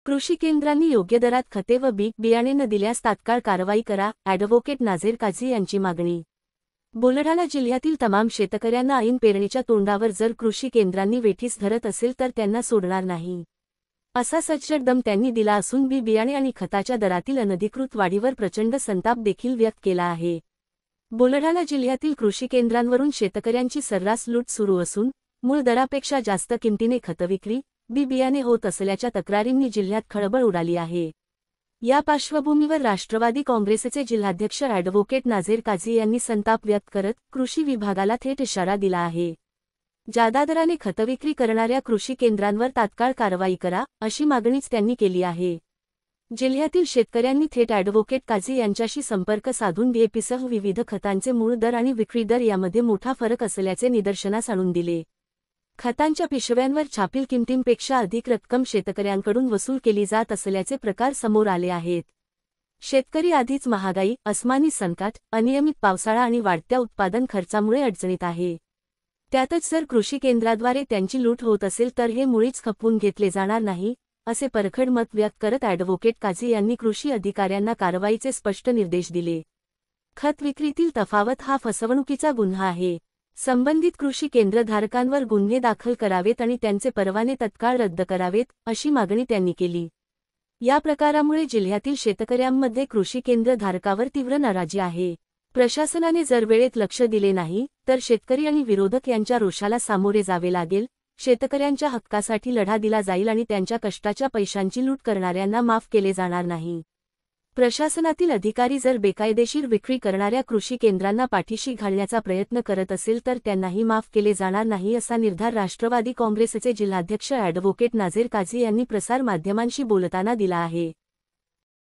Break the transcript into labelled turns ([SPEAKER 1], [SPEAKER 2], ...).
[SPEAKER 1] कृषी केंद्रांनी योग्य दरात खते व बियाणे न दिल्यास तात्काळ कारवाई करा, ॲडव्होकेट नाझीर काझी यांची मागणी। बुलढाणा जिल्ह्यातील तमाम शेतकऱ्यांना ऐन पेरणीच्या तोंडावर जर कृषी केंद्रांनी वेठीस धरत असेल तर त्यांना सोडणार नाही, असा सज्जड दम त्यांनी दिला असून बियाणे आणि खताच्या दरातील अनधिकृत वाढीवर प्रचंड संताप देखील व्यक्त केला आहे। बुलढाणा जिल्ह्यातील कृषी केंद्रांवरून शेतकऱ्यांची सर्रास लूट सुरू असून मूळ दरापेक्षा जास्त किमतीने खतविक्री, बियाणे होत असल्याच्या तक्रारींनी जिल्ह्यात खळबळ उडाली आहे। या पार्श्वभूमीवर राष्ट्रवादी काँग्रेसचे जिल्हाध्यक्ष ॲडव्होकेट नाझीर काझी यांनी संताप व्यक्त करत कृषी विभागाला थेट इशारा दिला आहे। जादा दराने खतविक्री करणाऱ्या कृषी केंद्रांवर तात्काळ कारवाई करा, अशी मागणीच त्यांनी केली आहे। जिल्ह्यातील शेतकऱ्यांनी थेट ॲडव्होकेट काझी यांच्याशी संपर्क साधून डीएपीसह विविध खतांचे मूळ दर आणि विक्री दर यामध्ये मोठा फरक असल्याचे निदर्शनास आणून दिले। खतांच्या पिशव्यांवर छापील किमतींपेक्षा अधिक रक्कम शेतकऱ्यांकडून वसूल केली जात असल्याचे प्रकार समोर आले आहेत। शेतकरी आधीच महागाई, अस्मानी संकट, अनियमित पावसाळा आणि वाढत्या उत्पादन खर्चामुळे अडचणीत आहे। त्यातच जर कृषी केंद्राद्वारे त्यांची लूट होत असेल तर हे मुळीच खपवून घेतले जाणार नाही, असे परखड मत व्यक्त करत ॲडव्होकेट काझी यांनी कृषी अधिकाऱ्यांना कारवाईचे स्पष्ट निर्देश दिले। खत विक्रीतील तफावत हा फसवणुकीचा गुन्हा आहे। संबंधित कृषी केंद्रधारकांवर गुन्हे दाखल करावेत आणि त्यांचे परवाने तत्काळ रद्द करावेत, अशी मागणी त्यांनी केली। या प्रकारामुळे जिल्ह्यातील शेतकऱ्यांमध्ये कृषी केंद्रधारकावर तीव्र नाराजी आहे। प्रशासनाने जर वेळेत लक्ष दिले नाही तर शेतकरी आणि विरोधक यांच्या रोषाला सामोरे जावे लागेल। शेतकऱ्यांच्या हक्कासाठी लढा दिला जाईल आणि त्यांच्या कष्टाच्या पैशांची लूट करणाऱ्यांना माफ केले जाणार नाही। प्रशासनातील अधिकारी जर बेकायदेशीर विक्री करणाऱ्या कृषी केंद्रांना पाठीशी घालण्याचा प्रयत्न करत असेल तर त्यांनाही माफ केले जाणार नाही, असा निर्धार राष्ट्रवादी काँग्रेसचे जिल्हाध्यक्ष ॲडव्होकेट नाझीर काझी यांनी प्रसार माध्यमांशी बोलताना दिला आहे।